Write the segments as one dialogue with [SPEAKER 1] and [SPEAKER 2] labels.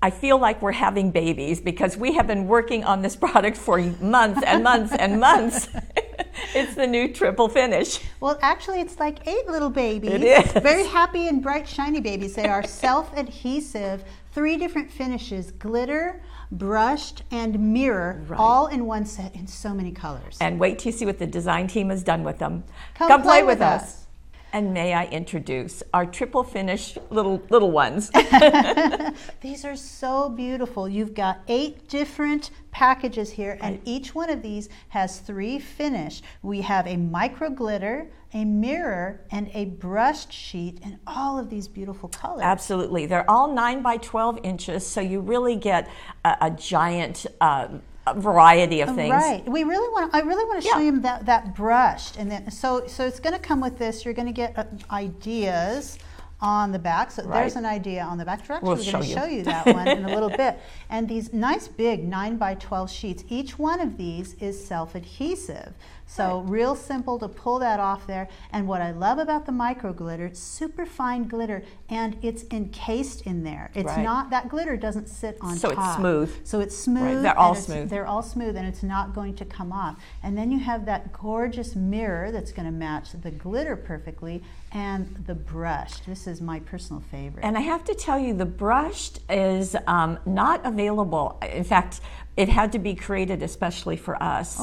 [SPEAKER 1] I feel like we're having babies because we have been working on this product for months and months and months. It's the new triple finish.
[SPEAKER 2] Well, actually, it's like 8 little babies.
[SPEAKER 1] It is.
[SPEAKER 2] Very happy and bright, shiny babies. They are self-adhesive, 3 different finishes, glitter, brushed, and mirror, all in one set in so many colors.
[SPEAKER 1] And wait till you see what the design team has done with them.
[SPEAKER 2] Come play with us.
[SPEAKER 1] And may I introduce our triple finish little ones.
[SPEAKER 2] These are so beautiful. You've got 8 different packages here, and each one of these has 3 finish. We have a microglitter, a mirror, and a brushed sheet, and all of these beautiful colors.
[SPEAKER 1] Absolutely. They're all 9 by 12 inches, so you really get a giant variety of things.
[SPEAKER 2] Right. I really want to show you that brushed, and then so it's going to come with this. You're going to get ideas on the back. So there's an idea on the back. We're actually going to show you that one in a little bit. And these nice big 9 by 12 sheets. Each one of these is self-adhesive. So real simple to pull that off there. And what I love about the micro glitter, it's super fine glitter, and it's encased in there. It's not, that glitter doesn't sit on top.
[SPEAKER 1] So it's smooth.
[SPEAKER 2] So it's smooth.
[SPEAKER 1] Right. They're all smooth.
[SPEAKER 2] They're all smooth, and it's not going to come off. And then you have that gorgeous mirror that's going to match the glitter perfectly, and the brushed. This is my personal favorite.
[SPEAKER 1] And I have to tell you, the brushed is not available. In fact, it had to be created especially for us.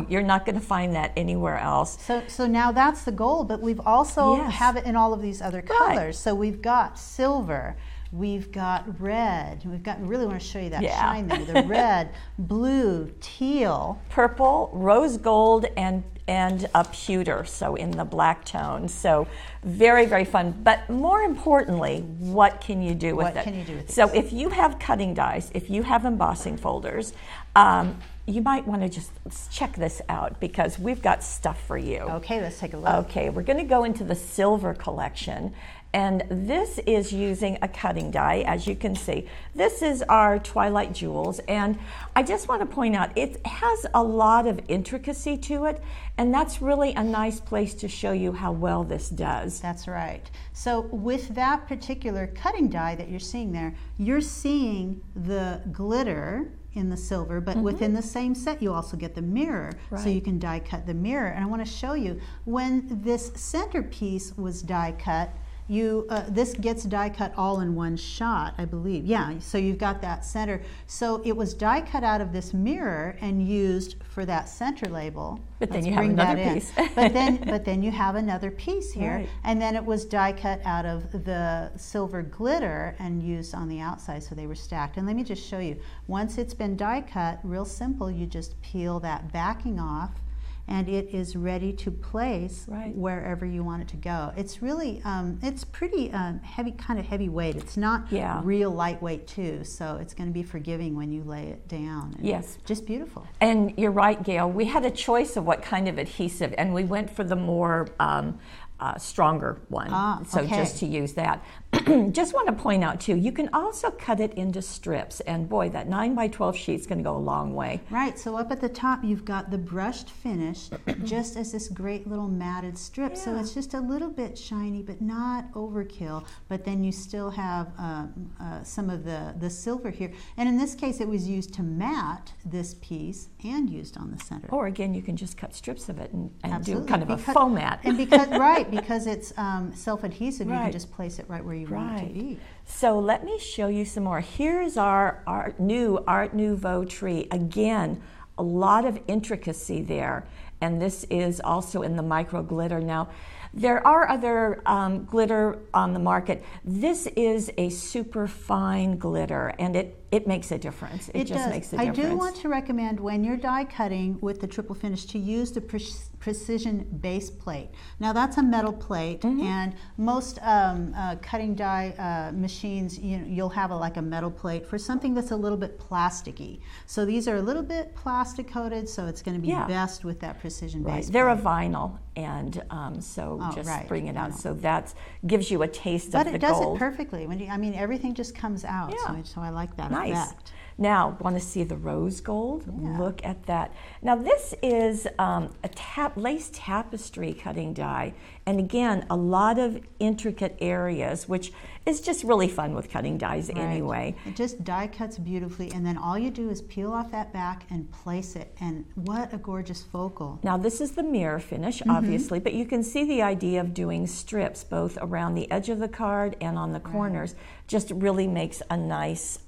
[SPEAKER 1] You're not going to find that anywhere else.
[SPEAKER 2] So now that's the goal, but we've also have it in all of these other colors. So we've got silver, we've got red, we've got, really want to show you that shine there, the red, blue, teal,
[SPEAKER 1] purple, rose gold, and a pewter, so in the black tone. So very, very fun. But more importantly, what can you do with it?
[SPEAKER 2] What can you do with it?
[SPEAKER 1] So if you have cutting dies, if you have embossing folders, you might want to just check this out because we've got stuff for you.
[SPEAKER 2] Okay, let's take a look.
[SPEAKER 1] Okay, we're going to go into the silver collection. And this is using a cutting die, as you can see. This is our Twilight Jewels, and I just want to point out it has a lot of intricacy to it, and that's really a nice place to show you how well this does.
[SPEAKER 2] That's right. So with that particular cutting die that you're seeing there, you're seeing the glitter in the silver, but within the same set you also get the mirror, so you can die cut the mirror. And I want to show you, when this centerpiece was die cut, this gets die cut all in one shot, I believe. Yeah, so you've got that center. So it was die cut out of this mirror and used for that center label.
[SPEAKER 1] But then you have another piece.
[SPEAKER 2] but then you have another piece here, and then it was die cut out of the silver glitter and used on the outside, so they were stacked. And let me just show you. Once it's been die cut, real simple, you just peel that backing off, and it is ready to place wherever you want it to go. It's really, it's pretty heavy, kind of heavyweight. It's not real lightweight too, so it's going to be forgiving when you lay it down. And just beautiful.
[SPEAKER 1] And you're right, Gail. We had a choice of what kind of adhesive, and we went for the more stronger one, just to use that. Just want to point out too, you can also cut it into strips, and boy, that 9 by 12 sheet is going to go a long way.
[SPEAKER 2] Right, so up at the top you've got the brushed finish just as this great little matted strip, so it's just a little bit shiny but not overkill, but then you still have some of the silver here, and in this case it was used to mat this piece and used on the center.
[SPEAKER 1] Or again, you can just cut strips of it and do kind of a faux mat.
[SPEAKER 2] And because it's self-adhesive, you can just place it right where you want it to be.
[SPEAKER 1] So let me show you some more. Here's our new Art Nouveau tree. Again, a lot of intricacy there, and this is also in the micro glitter. Now, there are other glitter on the market. This is a super fine glitter, and it makes a difference. It just makes a difference.
[SPEAKER 2] I do want to recommend, when you're die cutting with the triple finish, to use the precision base plate. Now that's a metal plate, and most cutting die machines, you'll have like a metal plate for something that's a little bit plasticky. So these are a little bit plastic coated, so it's going to be best with that precision base plate.
[SPEAKER 1] They're a vinyl, and just bring it out. So that gives you a taste of the gold.
[SPEAKER 2] But it does it perfectly. When everything just comes out. So I like that effect.
[SPEAKER 1] Now, want to see the rose gold?
[SPEAKER 2] Yeah.
[SPEAKER 1] Look at that. Now, this is a lace tapestry cutting die. And again, a lot of intricate areas, which is just really fun with cutting dies anyway.
[SPEAKER 2] It just die cuts beautifully, and then all you do is peel off that back and place it. And what a gorgeous focal.
[SPEAKER 1] Now, this is the mirror finish, obviously, but you can see the idea of doing strips both around the edge of the card and on the corners. Just really makes a nice,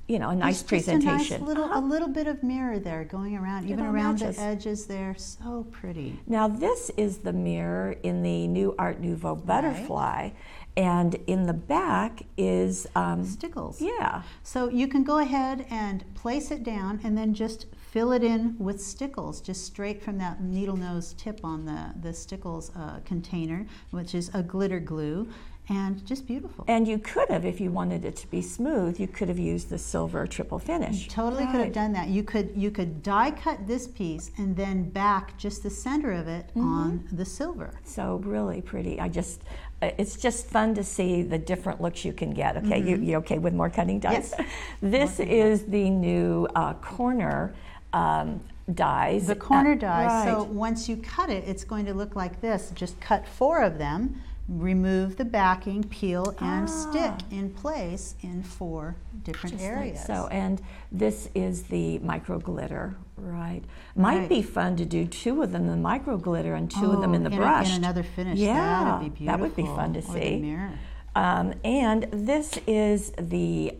[SPEAKER 1] you know, a nice presentation.
[SPEAKER 2] Just a nice a little bit of mirror there going around, even around the edges there. So pretty.
[SPEAKER 1] Now, this is the mirror in the new Art Nouveau butterfly. And in the back is
[SPEAKER 2] stickles.
[SPEAKER 1] Yeah.
[SPEAKER 2] So you can go ahead and place it down and then just fill it in with stickles, just straight from that needle nose tip on the stickles container, which is a glitter glue. And just beautiful.
[SPEAKER 1] And you could have, if you wanted it to be smooth, you could have used the silver triple finish.
[SPEAKER 2] You totally could have done that. You could die cut this piece and then back just the center of it on the silver.
[SPEAKER 1] So really pretty. It's just fun to see the different looks you can get. Okay, you okay with more cutting dies?
[SPEAKER 2] Yes.
[SPEAKER 1] This is the new corner dies.
[SPEAKER 2] The corner dies. So once you cut it, it's going to look like this. Just cut 4 of them. Remove the backing, peel, and stick in place in 4 different areas.
[SPEAKER 1] Like so, and this is the Microglitter, right? Might be fun to do 2 of them in the Microglitter and 2 of them in the brush.
[SPEAKER 2] In another finish.
[SPEAKER 1] Yeah,
[SPEAKER 2] that would be beautiful.
[SPEAKER 1] That would be fun to see.
[SPEAKER 2] The mirror.
[SPEAKER 1] And this is the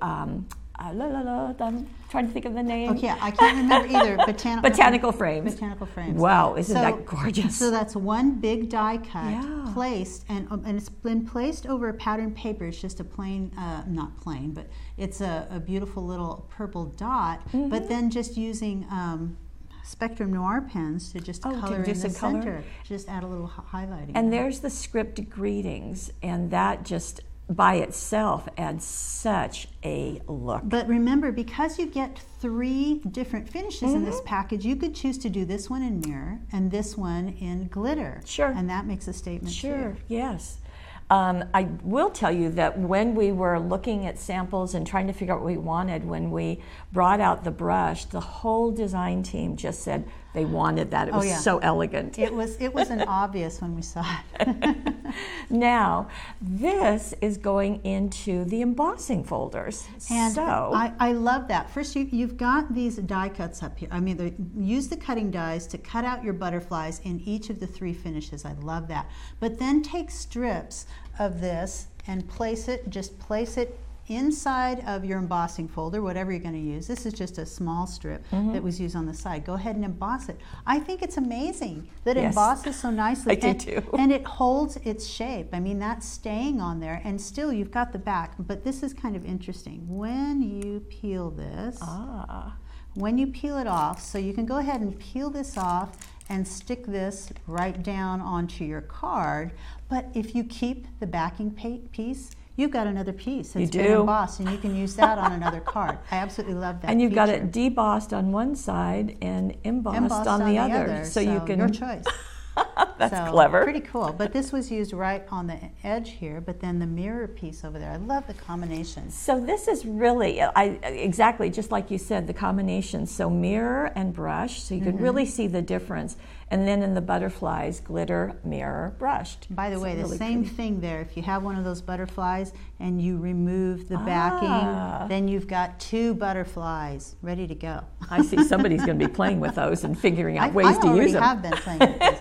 [SPEAKER 1] I'm trying to think of the name.
[SPEAKER 2] Okay, I can't remember either.
[SPEAKER 1] Botanical frames.
[SPEAKER 2] Botanical frames.
[SPEAKER 1] Wow, isn't that gorgeous?
[SPEAKER 2] So that's one big die cut placed, and it's been placed over a patterned paper. It's just a plain, not plain, but it's a beautiful little purple dot. But then just using Spectrum Noir pens to just color in the center. Just add a little highlighting.
[SPEAKER 1] And there's the script greetings, and that just by itself adds such a look.
[SPEAKER 2] But remember, because you get 3 different finishes in this package, you could choose to do this one in mirror and this one in glitter.
[SPEAKER 1] Sure.
[SPEAKER 2] And that makes a statement too.
[SPEAKER 1] Yes. I will tell you that when we were looking at samples and trying to figure out what we wanted, when we brought out the brush, the whole design team just said they wanted that. It was so elegant.
[SPEAKER 2] It was an obvious when we saw it.
[SPEAKER 1] Now, this is going into the embossing folders.
[SPEAKER 2] And
[SPEAKER 1] so
[SPEAKER 2] I love that. First, you've got these die cuts up here. I mean, use the cutting dies to cut out your butterflies in each of the 3 finishes. I love that. But then take strips of this and place it inside of your embossing folder, whatever you're going to use. This is just a small strip that was used on the side. Go ahead and emboss it. I think it's amazing that it embosses so nicely.
[SPEAKER 1] I do too.
[SPEAKER 2] And it holds its shape. I mean, that's staying on there, and still you've got the back. But this is kind of interesting. When you peel this, when you peel it off, so you can go ahead and peel this off and stick this right down onto your card. But if you keep the backing piece, you've got another piece that's been embossed, and you can use that on another card. I absolutely love that.
[SPEAKER 1] And you've got it debossed on one side and embossed on the other. So you can.
[SPEAKER 2] Your choice.
[SPEAKER 1] That's clever.
[SPEAKER 2] Pretty cool. But this was used right on the edge here, but then the mirror piece over there. I love the combination.
[SPEAKER 1] So this is really, exactly, just like you said, the combination. So mirror and brush, so you can really see the difference. And then in the butterflies, glitter, mirror, brushed.
[SPEAKER 2] By the way, the same thing there. If you have one of those butterflies and you remove the backing, then you've got 2 butterflies ready to go.
[SPEAKER 1] I see somebody's going to be playing with those and figuring out ways to use them.
[SPEAKER 2] I already have been playing with this.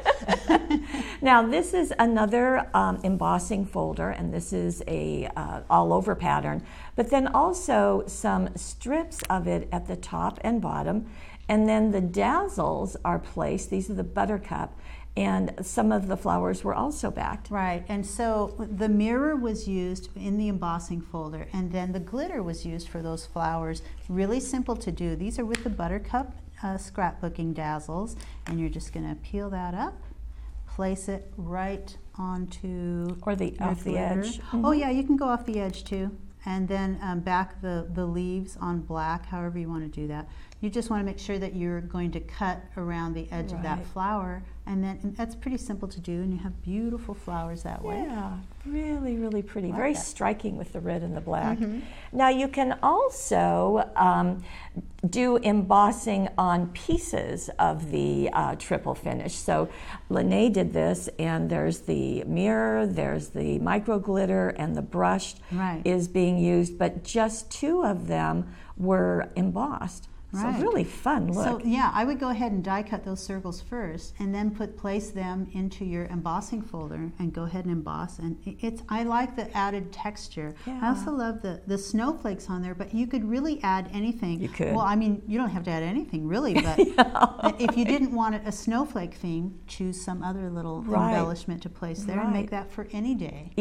[SPEAKER 1] Now this is another embossing folder, and this is a all over pattern, but then also some strips of it at the top and bottom, and then the dazzles are placed. These are the buttercup, and some of the flowers were also backed.
[SPEAKER 2] Right, and so the mirror was used in the embossing folder, and then the glitter was used for those flowers. Really simple to do. These are with the buttercup scrapbooking dazzles, and you're just going to peel that up, place it right onto
[SPEAKER 1] off the edge.
[SPEAKER 2] Oh yeah, you can go off the edge too, and then back the leaves on black, however you want to do that. You just want to make sure that you're going to cut around the edge of that flower and that's pretty simple to do, and you have beautiful flowers that way.
[SPEAKER 1] Yeah, really, really pretty.
[SPEAKER 2] Like
[SPEAKER 1] Very
[SPEAKER 2] that.
[SPEAKER 1] Striking with the red and the black. Now you can also do embossing on pieces of the triple finish. So Lene did this, and there's the mirror, there's the micro glitter, and the brushed is being used, but just 2 of them were embossed.
[SPEAKER 2] Right.
[SPEAKER 1] So really fun look.
[SPEAKER 2] So yeah, I would go ahead and die cut those circles first, and then place them into your embossing folder and go ahead and emboss. And I like the added texture.
[SPEAKER 1] Yeah.
[SPEAKER 2] I also love the snowflakes on there, but you could really add anything.
[SPEAKER 1] You could.
[SPEAKER 2] Well, I mean, you don't have to add anything really, but if you didn't want a snowflake theme, choose some other little embellishment to place there and make that for any day.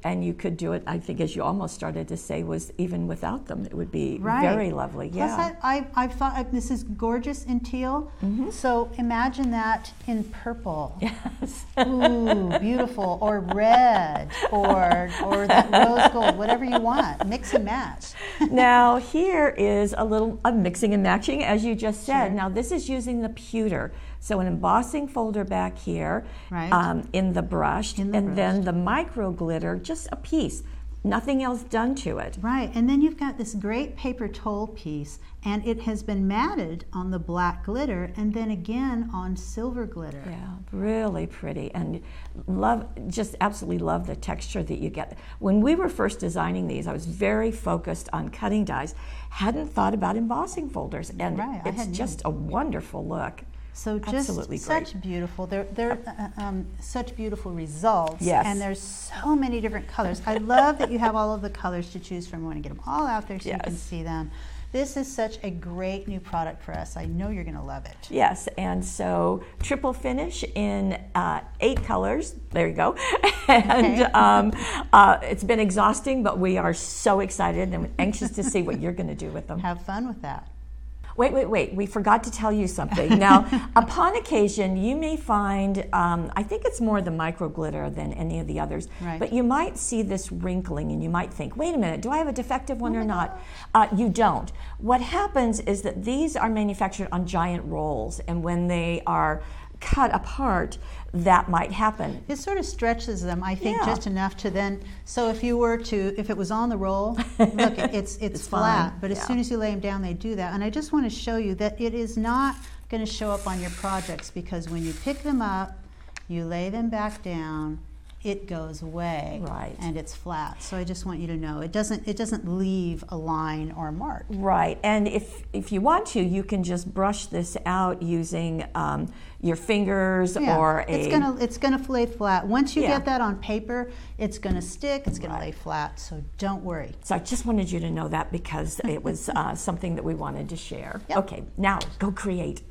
[SPEAKER 1] And you could do it, I think, as you almost started to say, was even without them, it would be very lovely.
[SPEAKER 2] Plus, I've thought this is gorgeous in teal. So imagine that in purple.
[SPEAKER 1] Yes.
[SPEAKER 2] Ooh, beautiful. Or red, or that rose gold, whatever you want. Mix and match.
[SPEAKER 1] Now here is a little mixing and matching, as you just said. Now this is using the pewter. So an embossing folder back here in the brushed, then the micro glitter, just a piece. Nothing else done to it.
[SPEAKER 2] Right, and then you've got this great paper towel piece, and it has been matted on the black glitter and then again on silver glitter.
[SPEAKER 1] Yeah, really pretty, and just absolutely love the texture that you get. When we were first designing these, I was very focused on cutting dies, hadn't thought about embossing folders, and it's just a wonderful look.
[SPEAKER 2] So just such beautiful. They're such beautiful results.
[SPEAKER 1] Yes.
[SPEAKER 2] And there's so many different colors. I love that you have all of the colors to choose from. We want to get them all out there so you can see them. This is such a great new product for us. I know you're going to love it.
[SPEAKER 1] Yes, and so triple finish in 8 colors. There you go. And it's been exhausting, but we are so excited and anxious to see what you're going to do with them.
[SPEAKER 2] Have fun with that.
[SPEAKER 1] Wait, we forgot to tell you something. Now, upon occasion, you may find, I think it's more the micro glitter than any of the others, but you might see this wrinkling and you might think, wait a minute, do I have a defective one or not? You don't. What happens is that these are manufactured on giant rolls, and when they are cut apart, that might happen.
[SPEAKER 2] It sort of stretches them, I think, just enough to then, so if it was on the roll, look, it's flat,
[SPEAKER 1] fine.
[SPEAKER 2] But as soon as you lay them down, they do that. And I just want to show you that it is not going to show up on your projects, because when you pick them up, you lay them back down, it goes away, and it's flat. So I just want you to know it doesn't leave a line or a mark.
[SPEAKER 1] Right, and if you want to, you can just brush this out using your fingers or
[SPEAKER 2] It's gonna lay flat. Once you get that on paper, it's gonna stick. It's gonna lay flat. So don't worry.
[SPEAKER 1] So I just wanted you to know that, because it was something that we wanted to share. Okay, now go create.